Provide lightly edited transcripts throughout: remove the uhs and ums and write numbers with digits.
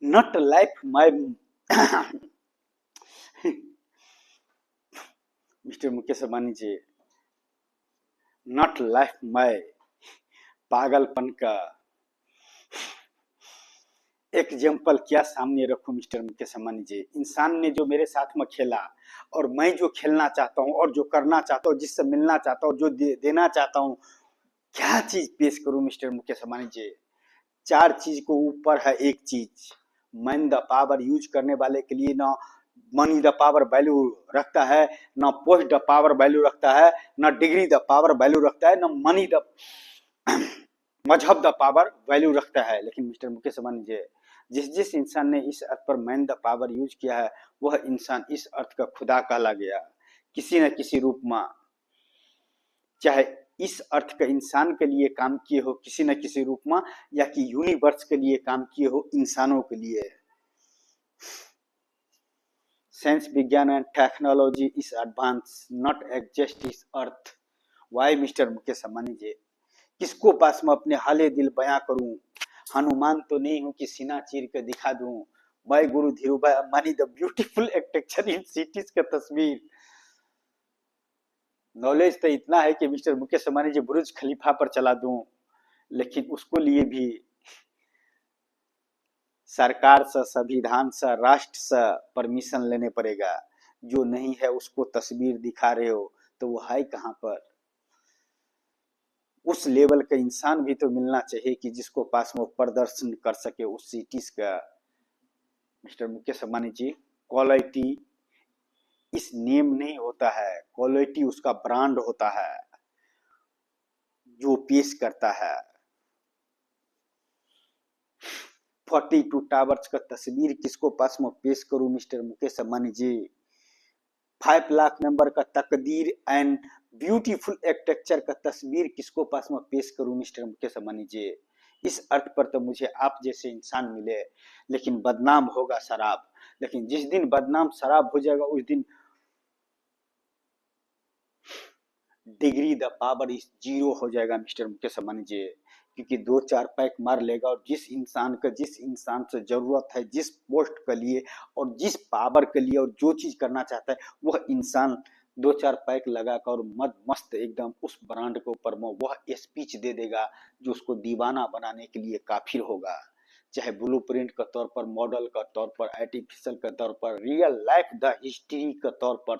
not life my mister Mukesh Ambani ji, not life my पागलपन का example क्या सामने रखूं मिस्टर मुकेश अंबानी जी। इंसान ने जो मेरे साथ में खेला और मैं जो खेलना चाहता हूं और जो करना चाहता हूं, जिससे मिलना चाहता हूं, जो देना चाहता हूं, क्या चीज पेश करूं मिस्टर मुकेश अंबानी जी। चार चीज को ऊपर है एक चीज, मैन द पावर यूज करने वाले के लिए ना मनी द पावर वैल्यू रखता है, ना पोस्ट द पावर वैल्यू रखता है, ना डिग्री द पावर वैल्यू रखता है, ना मनी द मजहब द पावर वैल्यू रखता है। लेकिन मिस्टर मुकेश अंबानी जी, जिस जिस इंसान ने इस अर्थ पर मैन द पावर यूज किया है, वह इंसान इस अर्थ का खुदा कहला गया किसी न किसी रूप में। चाहे इस अर्थ का इंसान के लिए काम किए हो किसी न किसी रूप में, या कि यूनिवर्स के लिए काम किए हो इंसानों के लिए। साइंस विज्ञान and technology is advance not exist इस अर्थ। वाई मिस्टर मुकेश अंबानी जी, किसको पास में अपने हाले दिल बयां करूं। हनुमान तो नहीं हूं कि सीना चीर के दिखा दूं। मैं गुरु Dhirubhai Ambani the beautiful architecture in cities का तस्वीर। नॉलेज तो इतना है कि मिस्टर मुकेश अंबानी जी बुर्ज खलीफा पर चला दूं, लेकिन उसको लिए भी सरकार से, संविधान से, राष्ट्र से परमिशन लेने पड़ेगा। जो नहीं है उसको तस्वीर दिखा रहे हो तो वो है कहां पर। उस लेवल का इंसान भी तो मिलना चाहिए कि जिसको पास में प्रदर्शन कर सके उस सिटीज का। मिस्टर मुकेश अंबानी जी, क्वालिटी इस नेम नहीं होता है, क्वालिटी उसका ब्रांड होता है जो पेश करता है। 42 टावर्स का तस्वीर किसको पास में पेश करूं मिस्टर मुकेश अंबानी जी। 5 लाख मेंबर का तकदीर एंड ब्यूटीफुल आर्किटेक्चर का तस्वीर किसको पास में पेश करूं मिस्टर मुकेश अंबानी जी। इस अर्थ पर तो मुझे आप जैसे इंसान मिले, लेकिन बदनाम होगा शराब। लेकिन जिस दिन बदनाम शराब हो जाएगा उस दिन degree the power is zero हो जाएगा मिस्टर मुकेश अंबानी जी। क्योंकि 2-4 पैक मार लेगा और जिस इंसान से जरूरत है, जिस पोस्ट के लिए और जिस पावर के लिए और जो चीज करना चाहता है, वह इंसान 2-4 पैक लगाकर और मद मस्त एकदम उस ब्रांड के ऊपर में वह स्पीच दे देगा जो उसको दीवाना बनाने के लिए काफिर होगा। चाहे ब्लूप्रिंट के तौर पर, मॉडल के तौर पर, आर्टिफिशियल के तौर पर, रियल लाइफ द हिस्ट्री के तौर पर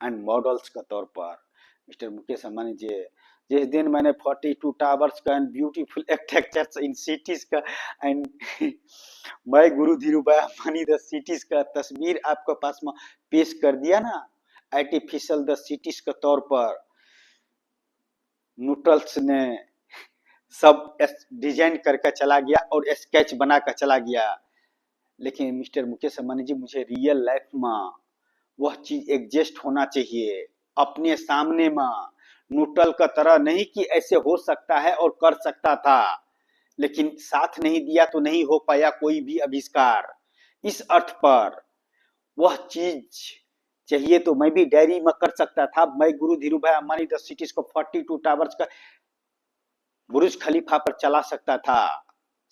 एंड मॉडल्स के तौर पर। मिस्टर मुकेश अंबानी जी, जिस दिन मैंने 42 टावर्स का and beautiful architecture in cities का एंड मैं गुरु धीरूभाई अंबानी द सिटीज का तस्वीर आपके पास में पेश कर दिया ना, आर्टिफिशियल द सिटीज के तौर पर, न्यूटल्स ने सब डिजाइन करके चला गया और स्केच बना कर चला गया। लेकिन मिस्टर मुकेश अंबानी जी, मुझे रियल लाइफ में वह चीज एग्जिस्ट होना चाहिए अपने सामने में। न्यूटल का तरह नहीं कि ऐसे हो सकता है और कर सकता था, लेकिन साथ नहीं दिया तो नहीं हो पाया कोई भी आविष्कार। इस अर्थ पर वह चीज चाहिए तो मैं भी डायरी में कर सकता था। मैं गुरु धीरूभाई अंबानी द सिटीज को 42 टावर्स का बुर्ज खलीफा पर चला सकता था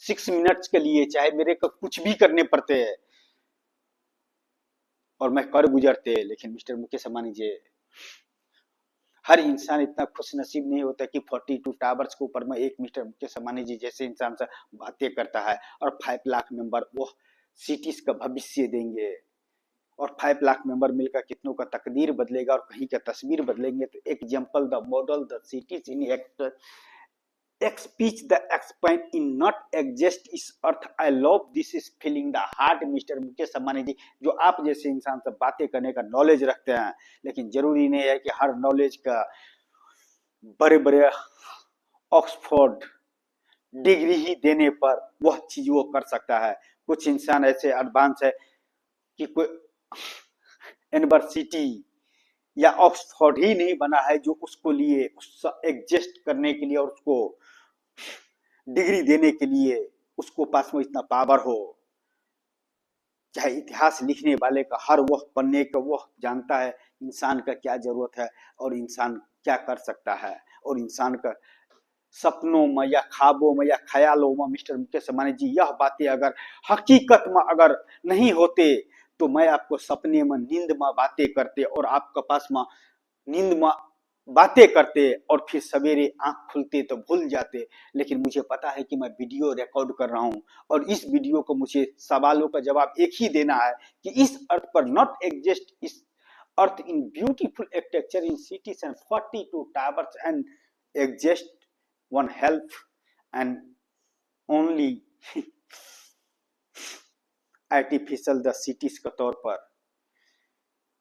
6 मिनट्स के लिए, चाहे मेरे को कुछ भी करने पड़ते और मैं कर गुजरते। लेकिन मिस्टर मुकेश अंबानी जी, हर इंसान इतना खुश नसीब नहीं होता कि 42 टावर्स के ऊपर में एक मिस्टर मुकेश अंबानी जी जैसे इंसान से बातें करता है और 5 लाख मेंबर वो सिटीज का भविष्य देंगे। और 5 लाख मेंबर मिलकर कितनों का तकदीर बदलेगा और कहीं का तस्वीर बदलेंगे। तो example the model the cities in speech the explain in not exist is earth I love this is feeling the heart। Mister Mukesh Ambani ji, जो आप जैसे इंसान से बातें करने का नॉलेज रखते हैं, लेकिन जरूरी नहीं है कि हर नॉलेज का बड़े बड़े ऑक्सफोर्ड डिग्री ही देने पर वह चीज वो कर सकता है। कुछ इंसान ऐसे एडवांस है कि कोई यूनिवर्सिटी या ऑक्सफोर्ड ही नहीं बना है जो उसको लिए उस एग्जिस्ट करने के लिए और उसको डिग्री देने के लिए उसको पास में इतना पावर हो। चाहे इतिहास लिखने वाले का हर वह पन्ने का वह जानता है इंसान का क्या जरूरत है और इंसान क्या कर सकता है और इंसान का सपनों में या ख्वाबों में या ख्यालों में मिस्टर मुकेश अंबानी जी यह बातें अगर हकीकत में अगर नहीं होते तो मैं आपको सपने में नींद में बातें करते और आपके पास में नींद में बातें करते और फिर सवेरे आंख खुलते तो भूल जाते। लेकिन मुझे पता है कि मैं वीडियो रिकॉर्ड कर रहा हूं और इस वीडियो को मुझे सवालों का जवाब एक ही देना है कि इस अर्थ पर नॉट एग्जिस्ट इस earth in beautiful architecture in cities and 42 towers and exist one help and only artificial the cities के तौर पर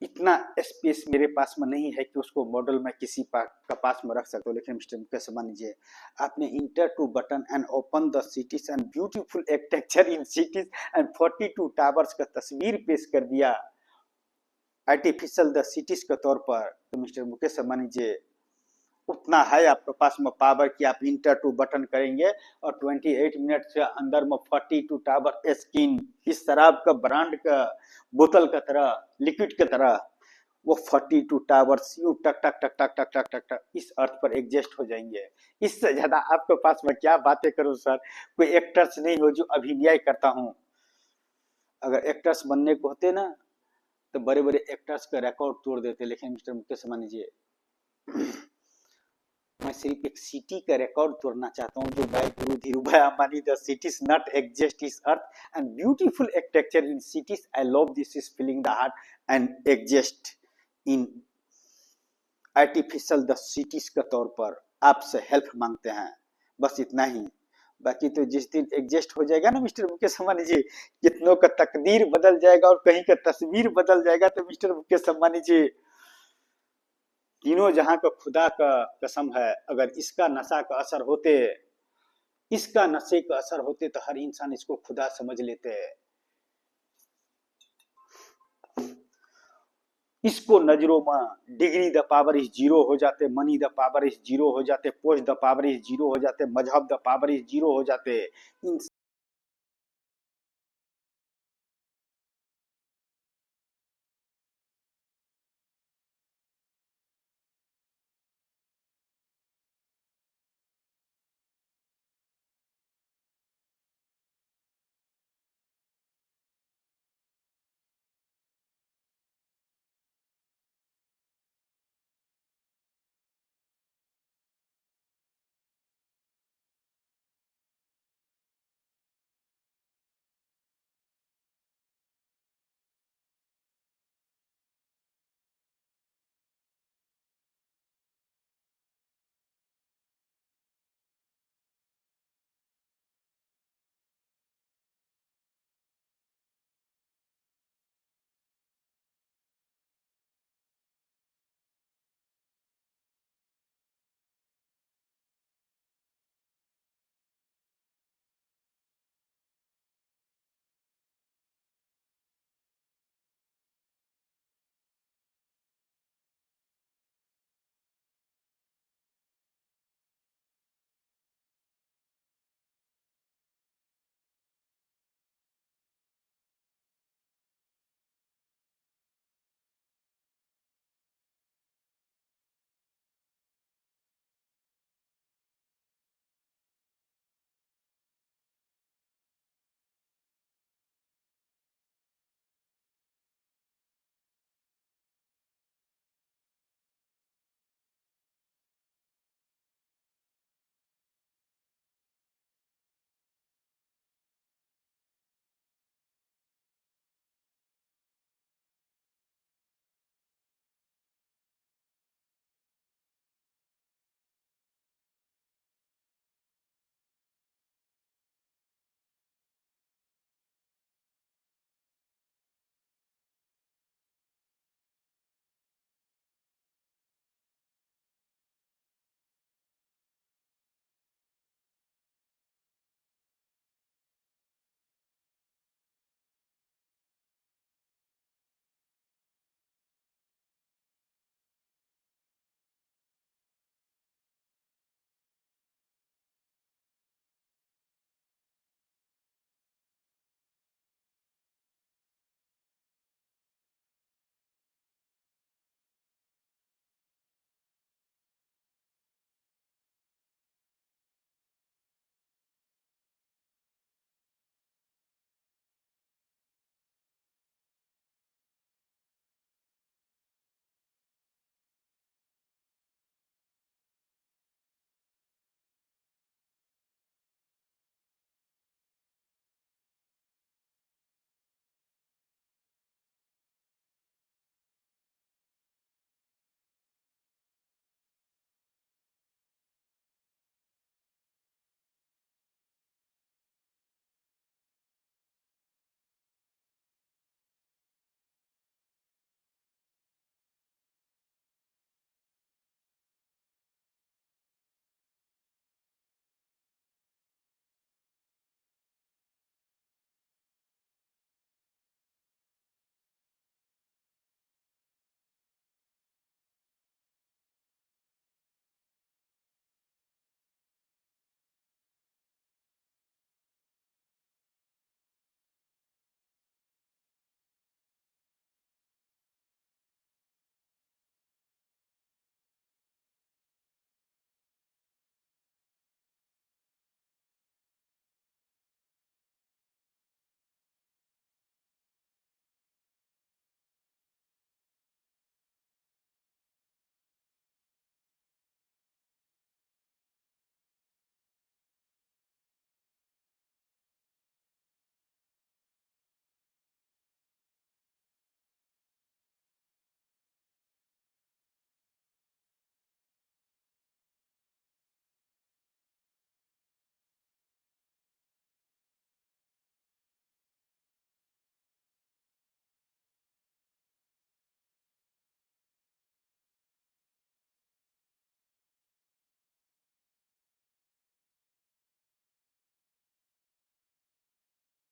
इतना स्पेस मेरे पास में नहीं है कि उसको मॉडल में किसी का पास में रख सकता हूँ। लेकिन मिस्टर मुकेश अंबानी जी आपने enter to button and open the cities and beautiful architecture in cities and 42 towers का तस्वीर पेश कर दिया आर्टिफिशियल द सिटीज के तौर पर। तो मिस्टर मुकेश अंबानी जी उतना है आपके पास में पावर कि आप इंटर टू बटन करेंगे और 28 मिनट से अंदर में 42 टावर स्किन इस शराब का ब्रांड का बोतल का तरह लिक्विड की तरह वो 42 टावर्स यूं टक टक टक टक टक टक टक टक इस अर्थ पर एग्जिस्ट हो जाएंगे। इससे ज्यादा आपके पास में क्या बातें करूं सर। कोई एक्टर्स नहीं हो जो अभिनय करता हूं। अगर एक्टर्स बनने को होते ना तो बड़े बड़े एक्टर्स का रिकॉर्ड तोड़ देते। लेकिन मिस्टर मुकेश अंबानी जी मैं सिर्फ एक सिटी का रिकॉर्ड तोड़ना चाहता हूँ जो by Guru Dhirubhai Ambani the cities not exist इस earth and beautiful architecture in cities I love this is feeling the heart and exist in artificial the cities के तौर पर आपसे हेल्प मांगते हैं। बस इतना ही। बाकी तो जिस दिन एग्जिस्ट हो जाएगा ना मिस्टर मुकेश अंबानी जी कितनों का तकदीर बदल जाएगा और कहीं का तस्वीर बदल जाएगा। तो मिस्टर मुकेश अंबानी जी तीनों जहां का खुदा का कसम है अगर इसका नशा का असर होते इसका नशे का असर होते तो हर इंसान इसको खुदा समझ लेते। इसको नजरों में degree the power is zero हो जाते, money the power is zero हो जाते, post the power is zero हो जाते, मजहब द पावर इज जीरो हो जाते।